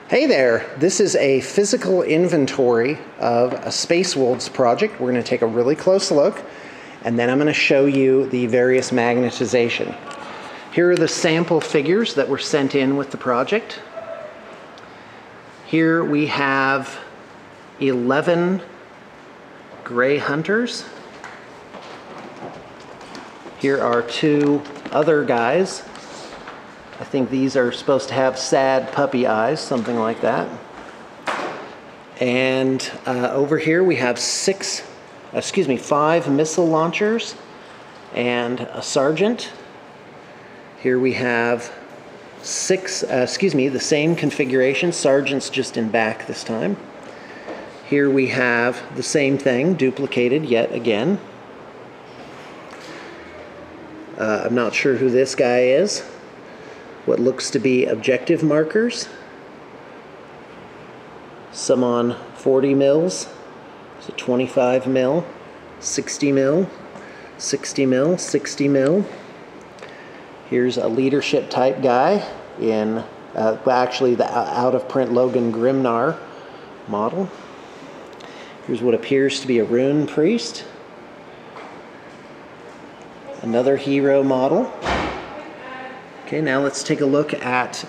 Hey there, this is a physical inventory of a Space Wolves project. We're going to take a really close look, and then I'm going to show you the various magnetization. Here are the sample figures that were sent in with the project. Here we have 11 gray hunters. Here are 2 other guys. I think these are supposed to have sad puppy eyes, something like that. And over here we have 5 missile launchers and a sergeant. Here we have the same configuration. Sergeant's just in back this time. Here we have the same thing, duplicated yet again. I'm not sure who this guy is. What looks to be objective markers. Some on 40 mils, so 25 mil, 60 mil, 60 mil, 60 mil. Here's a leadership type guy in, actually the out-of-print Logan Grimnar model. Here's what appears to be a rune priest. Another hero model. Okay, now let's take a look at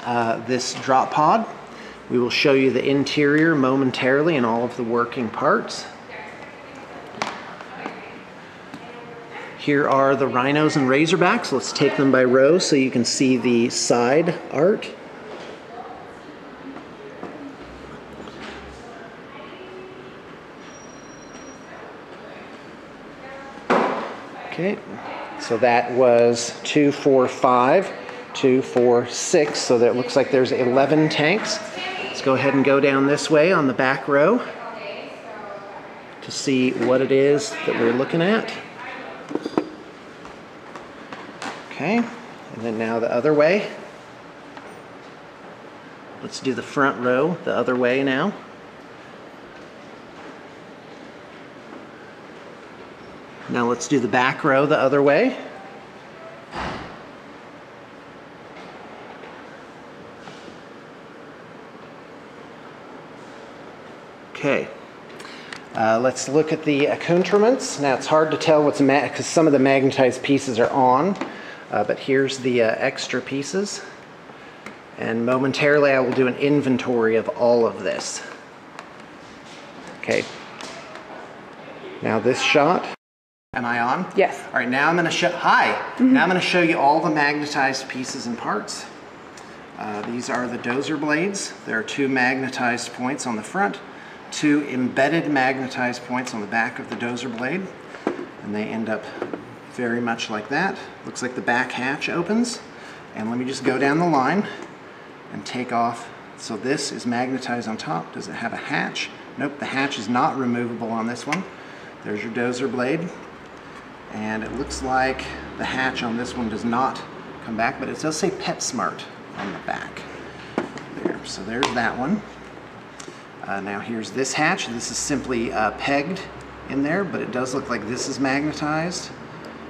this drop pod. We will show you the interior momentarily and all of the working parts. Here are the rhinos and razorbacks. Let's take them by row so you can see the side art. Okay, so that was 2, 4, 5. 2, 4, 6, so that looks like there's 11 tanks. Let's go ahead and go down this way on the back row to see what it is that we're looking at. Okay, and then now the other way. Let's do the front row the other way now. Now let's do the back row the other way. Okay, let's look at the accoutrements. Now it's hard to tell what's because some of the magnetized pieces are on, but here's the extra pieces. And momentarily I will do an inventory of all of this. Okay, now this shot. Am I on? Yes. All right, now I'm going to show, Now I'm going to show you all the magnetized pieces and parts. These are the dozer blades. There are 2 magnetized points on the front, 2 embedded magnetized points on the back of the dozer blade, and they end up very much like that. Looks like the back hatch opens, and let me just go down the line and take off. So this is magnetized on top. Does it have a hatch? Nope, the hatch is not removable on this one. There's your dozer blade, and it looks like the hatch on this one does not come back, but it does say PetSmart on the back there. So there's that one. Now here's this hatch. This is simply pegged in there, but it does look like this is magnetized.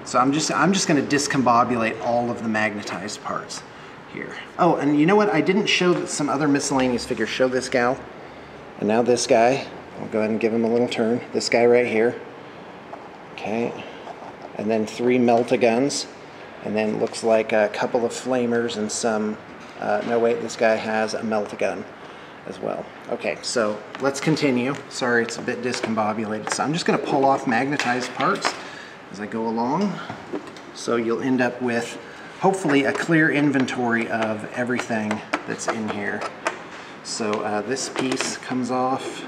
So I'm just going to discombobulate all of the magnetized parts here. Oh, and you know what? I didn't show some other miscellaneous figures. Show this gal, and now this guy. I'll go ahead and give him a little turn. This guy right here. Okay, and then 3 melt-a-guns, and then looks like a couple of flamers and some. No, wait, this guy has a melt-a-gun as well. Okay, so let's continue. Sorry, it's a bit discombobulated. So I'm just going to pull off magnetized parts as I go along. So you'll end up with hopefully a clear inventory of everything that's in here. So this piece comes off,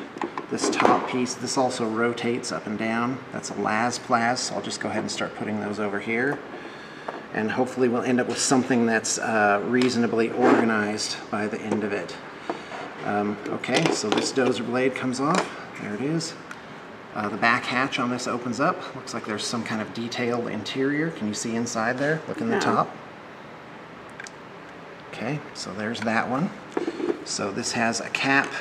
this top piece, this also rotates up and down. That's a LazPlaz, so I'll just go ahead and start putting those over here. And hopefully we'll end up with something that's reasonably organized by the end of it. Okay, so this dozer blade comes off. There it is. The back hatch on this opens up. Looks like there's some kind of detailed interior. Can you see inside there? Look in the top. Okay, so there's that one. So this has a cap,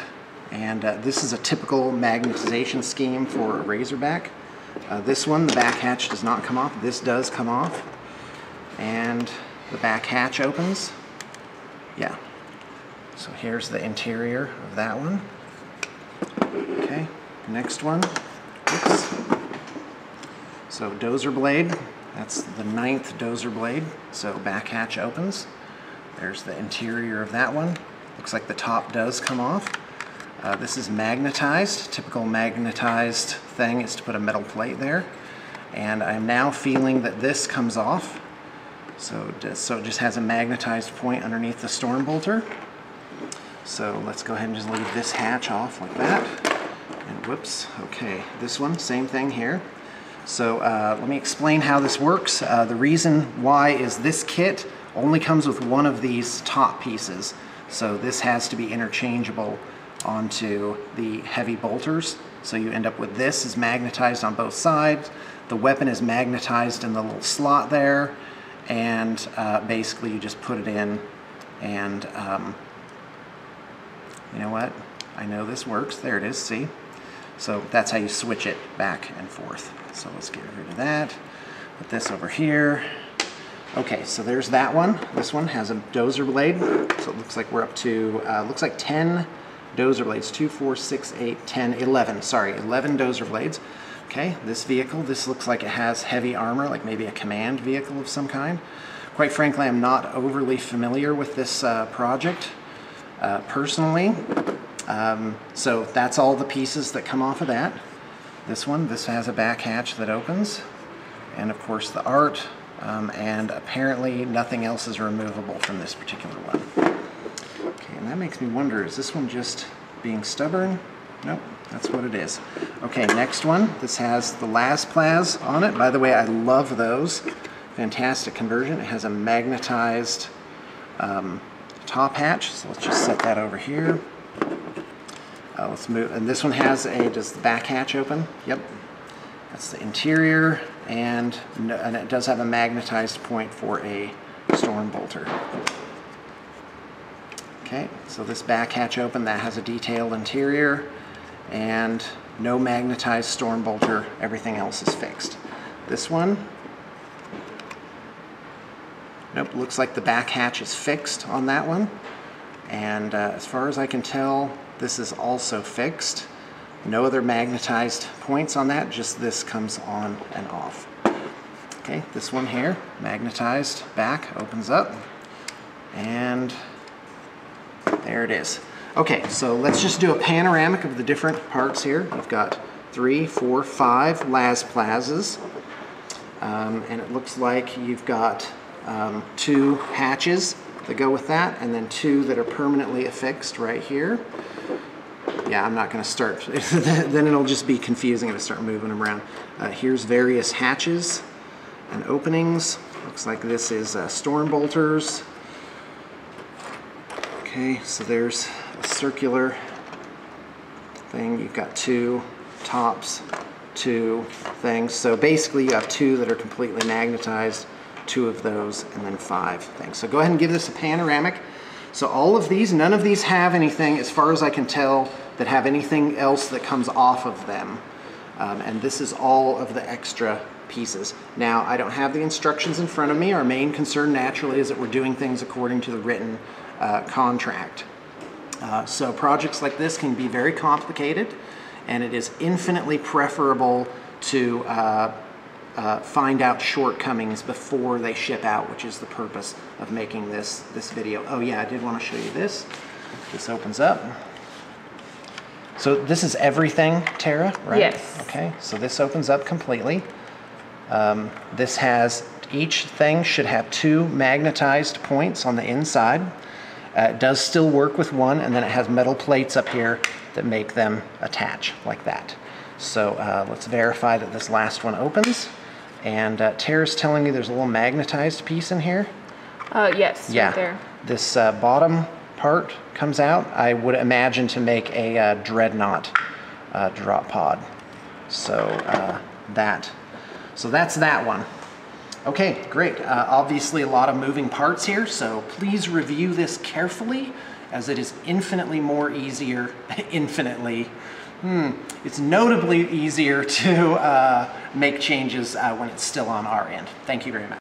and this is a typical magnetization scheme for a Razorback. This one, the back hatch does not come off. This does come off. And the back hatch opens. Yeah. So here's the interior of that one. Okay, next one. Oops. So dozer blade, that's the 9th dozer blade. So back hatch opens. There's the interior of that one. Looks like the top does come off. This is magnetized. Typical magnetized thing is to put a metal plate there. And I'm now feeling that this comes off. So it just has a magnetized point underneath the storm bolter. So let's go ahead and just leave this hatch off like that. And whoops, okay, this one, same thing here. So let me explain how this works. The reason why is this kit only comes with one of these top pieces. So this has to be interchangeable onto the heavy bolters. So you end up with this is magnetized on both sides. The weapon is magnetized in the little slot there. And basically you just put it in and you know what? I know this works. There it is, see? So that's how you switch it back and forth. So let's get rid of that. Put this over here. Okay, so there's that one. This one has a dozer blade. So it looks like we're up to, looks like 10 dozer blades. 2, 4, 6, 8, 10, 11. Sorry, 11 dozer blades. Okay, this vehicle, this looks like it has heavy armor, like maybe a command vehicle of some kind. Quite frankly, I'm not overly familiar with this project personally. So that's all the pieces that come off of that. This one, this has a back hatch that opens. And of course the art, and apparently nothing else is removable from this particular one. Okay, and that makes me wonder, is this one just being stubborn? Nope, that's what it is. Okay, next one. This has the LazPlaz on it. By the way, I love those. Fantastic conversion. It has a magnetized top hatch, so let's just set that over here. Let's move, and this one has does the back hatch open? Yep. That's the interior, and it does have a magnetized point for a storm bolter. Okay, so this back hatch open, that has a detailed interior, and no magnetized storm bolter. Everything else is fixed. This one, nope, looks like the back hatch is fixed on that one. And as far as I can tell, this is also fixed. No other magnetized points on that, just this comes on and off. Okay, this one here, magnetized back, opens up, and there it is. Okay, so let's just do a panoramic of the different parts here. You've got 3, 4, 5 LazPlazes, and it looks like you've got 2 hatches that go with that, and then 2 that are permanently affixed right here. Yeah, I'm not going to start, then it'll just be confusing to start moving them around. Here's various hatches and openings. Looks like this is storm bolters. Okay, so there's a circular thing. You've got 2 tops, 2 things. So basically you have 2 that are completely magnetized, 2 of those, and then 5 things. So go ahead and give this a panoramic. So all of these, none of these have anything, as far as I can tell, that have anything else that comes off of them. And this is all of the extra pieces. Now, I don't have the instructions in front of me. Our main concern naturally is that we're doing things according to the written contract. So projects like this can be very complicated, and it is infinitely preferable to find out shortcomings before they ship out, which is the purpose of making this video. Oh yeah, I did want to show you this. This opens up. So this is everything, Tara, right? Yes. Okay, so this opens up completely. This has, each thing should have 2 magnetized points on the inside. It does still work with one, and then it has metal plates up here that make them attach like that. So let's verify that this last one opens. And Tara's telling me there's a little magnetized piece in here. Yes, yeah. Right there. This bottom part comes out, I would imagine, to make a dreadnought drop pod. So that's that one. Okay, great. Obviously a lot of moving parts here, so please review this carefully, as it is infinitely more easier, it's notably easier to make changes when it's still on our end. Thank you very much.